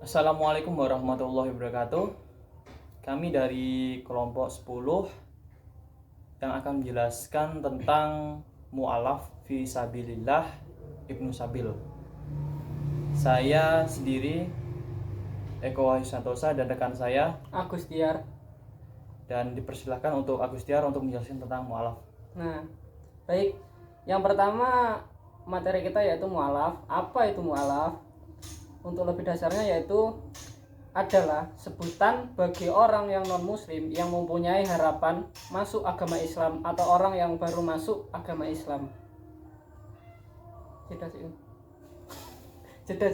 Assalamualaikum warahmatullahi wabarakatuh. Kami dari kelompok 10 yang akan menjelaskan tentang mu'alaf fi sabilillah Ibnu Sabil. Saya sendiri Eko Wahyu Santosa dan rekan saya Agustiar. Dan dipersilahkan untuk Agustiar untuk menjelaskan tentang mu'alaf. Nah, baik. Yang pertama materi kita yaitu mu'alaf. Apa itu mu'alaf? Untuk lebih dasarnya yaitu adalah sebutan bagi orang yang non muslim yang mempunyai harapan masuk agama Islam atau orang yang baru masuk agama Islam. Jeda.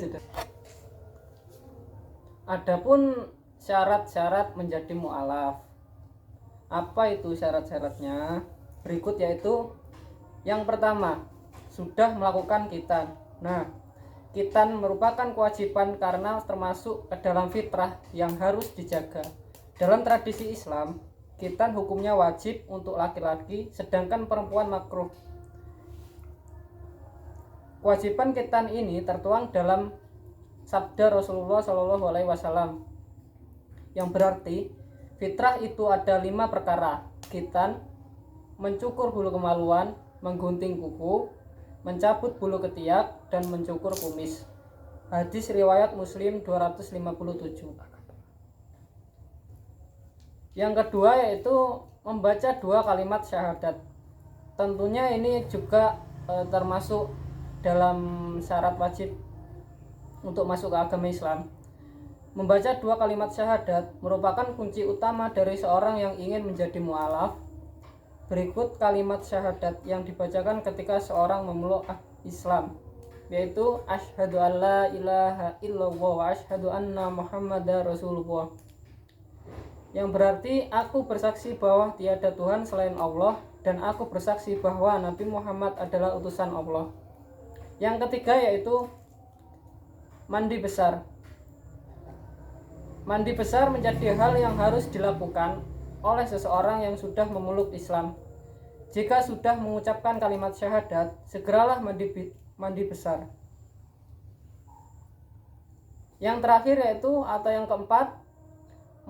Adapun syarat-syarat menjadi mu'alaf. Apa itu syarat-syaratnya? Berikut yaitu yang pertama, sudah melakukan khitan. Nah, khitan merupakan kewajiban karena termasuk ke dalam fitrah yang harus dijaga. Dalam tradisi Islam, khitan hukumnya wajib untuk laki-laki, sedangkan perempuan makruh. Kewajiban khitan ini tertuang dalam sabda Rasulullah SAW, yang berarti fitrah itu ada 5 perkara: khitan, mencukur bulu kemaluan, menggunting kuku, mencabut bulu ketiak, dan mencukur kumis. Hadis riwayat Muslim 257. Yang kedua yaitu membaca 2 kalimat syahadat. Tentunya ini juga termasuk dalam syarat wajib untuk masuk ke agama Islam. Membaca 2 kalimat syahadat merupakan kunci utama dari seorang yang ingin menjadi mu'alaf. Berikut kalimat syahadat yang dibacakan ketika seorang memeluk Islam, yaitu asyhadu alla ilaha illallah wa asyhadu anna muhammadar rasulullah, yang berarti aku bersaksi bahwa tiada Tuhan selain Allah dan aku bersaksi bahwa Nabi Muhammad adalah utusan Allah. Yang ketiga yaitu mandi besar. Mandi besar menjadi hal yang harus dilakukan oleh seseorang yang sudah memeluk Islam. Jika sudah mengucapkan kalimat syahadat, segeralah mandi besar. Yang terakhir yaitu atau yang keempat,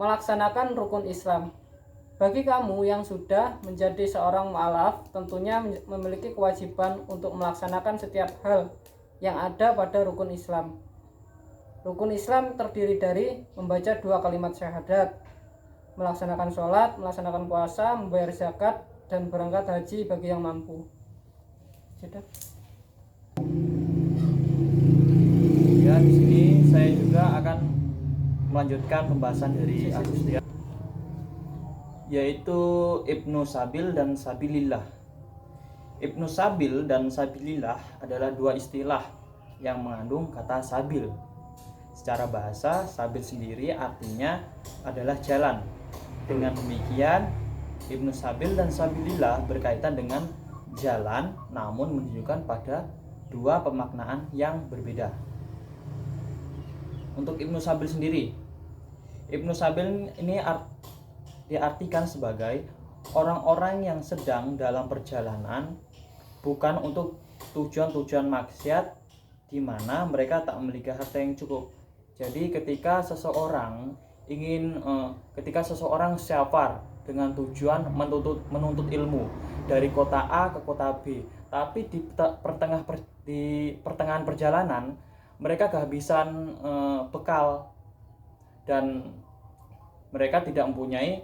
melaksanakan rukun Islam. Bagi kamu yang sudah menjadi seorang mu'alaf, tentunya memiliki kewajiban untuk melaksanakan setiap hal yang ada pada rukun Islam. Rukun Islam terdiri dari membaca 2 kalimat syahadat, melaksanakan sholat, melaksanakan puasa, membayar zakat, dan berangkat haji bagi yang mampu. Sudah. Ya, di sini saya juga akan melanjutkan pembahasan dari Agustiar, yaitu Ibnu Sabil dan Sabilillah. Ibnu Sabil dan Sabilillah adalah 2 istilah yang mengandung kata sabil. Secara bahasa, sabil sendiri artinya adalah jalan. Dengan demikian, Ibnu Sabil dan Sabilillah berkaitan dengan jalan, namun menunjukkan pada 2 pemaknaan yang berbeda. Untuk Ibnu Sabil sendiri, Ibnu Sabil ini diartikan sebagai orang-orang yang sedang dalam perjalanan, bukan untuk tujuan-tujuan maksiat di mana mereka tak memiliki harta yang cukup. Jadi ketika seseorang safar dengan tujuan menuntut ilmu dari kota A ke kota B, tapi di pertengahan perjalanan mereka kehabisan bekal dan mereka tidak mempunyai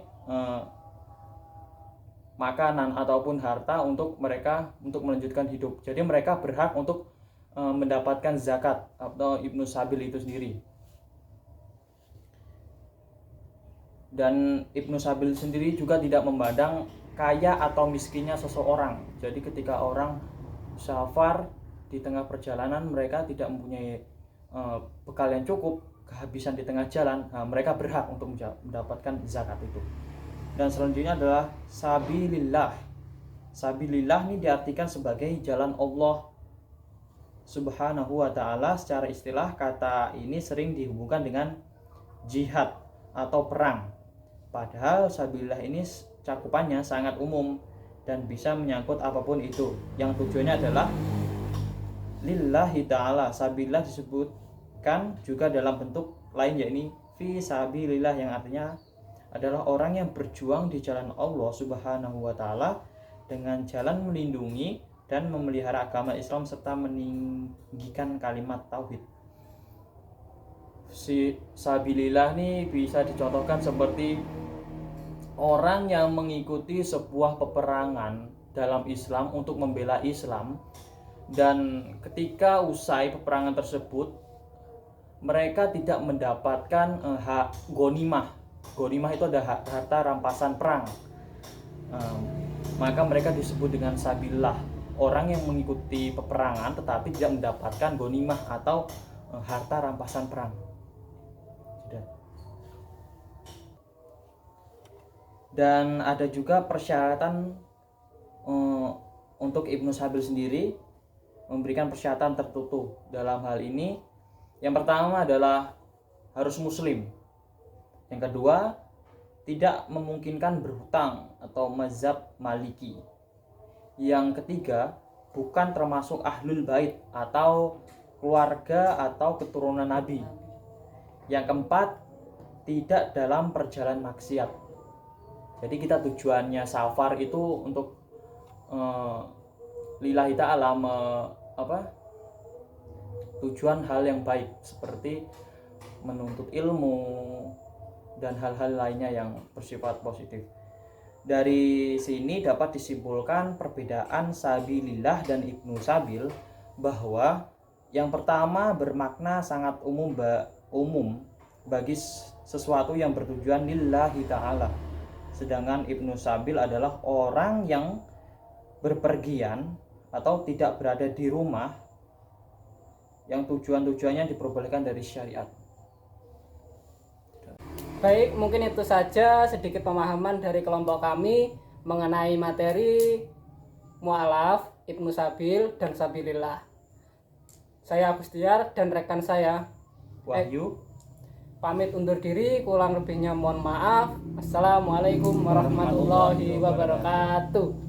makanan ataupun harta untuk melanjutkan hidup. Jadi mereka berhak untuk mendapatkan zakat atau Ibnu Sabil itu sendiri. Dan Ibnu Sabil sendiri juga tidak memandang kaya atau miskinnya seseorang. Jadi ketika orang safar di tengah perjalanan mereka tidak mempunyai bekal yang cukup, kehabisan di tengah jalan, mereka berhak untuk mendapatkan zakat itu. Dan selanjutnya adalah Sabilillah. Sabilillah ini diartikan sebagai jalan Allah Subhanahu wa ta'ala. Secara istilah, kata ini sering dihubungkan dengan jihad atau perang. Padahal Sabilillah ini cakupannya sangat umum dan bisa menyangkut apapun itu, yang tujuannya adalah lillahi ta'ala. Sabilillah disebutkan juga dalam bentuk lain, yakni fi sabilillah, yang artinya adalah orang yang berjuang di jalan Allah Subhanahu wa taala dengan jalan melindungi dan memelihara agama Islam serta meninggikan kalimat tauhid. Si sabilillah ini bisa dicontohkan seperti orang yang mengikuti sebuah peperangan dalam Islam untuk membela Islam, dan ketika usai peperangan tersebut mereka tidak mendapatkan hak gonimah. Gonimah itu ada harta rampasan perang. Maka mereka disebut dengan sabilillah, orang yang mengikuti peperangan tetapi tidak mendapatkan gonimah atau harta rampasan perang. Sudah. Dan ada juga persyaratan untuk Ibnu Sabil sendiri, memberikan persyaratan tertentu dalam hal ini. Yang pertama adalah harus muslim. Yang kedua, tidak memungkinkan berhutang atau mazhab Maliki. Yang ketiga, bukan termasuk ahlul bait atau keluarga atau keturunan Nabi. Yang keempat, tidak dalam perjalanan maksiat. Jadi kita tujuannya safar itu untuk lillahi ta'ala, tujuan hal yang baik seperti menuntut ilmu dan hal-hal lainnya yang bersifat positif. Dari sini dapat disimpulkan perbedaan sabilillah dan Ibnu Sabil, bahwa yang pertama bermakna sangat umum bagi sesuatu yang bertujuan lillahi ta'ala, sedangkan Ibnu Sabil adalah orang yang berpergian atau tidak berada di rumah yang tujuannya diperbolehkan dari syariat. Baik, mungkin itu saja sedikit pemahaman dari kelompok kami mengenai materi mu'alaf, Ibnu Sabil, dan Sabilillah. Saya Agustiar dan rekan saya Wahyu pamit undur diri, kurang lebihnya mohon maaf. Assalamualaikum warahmatullahi wabarakatuh.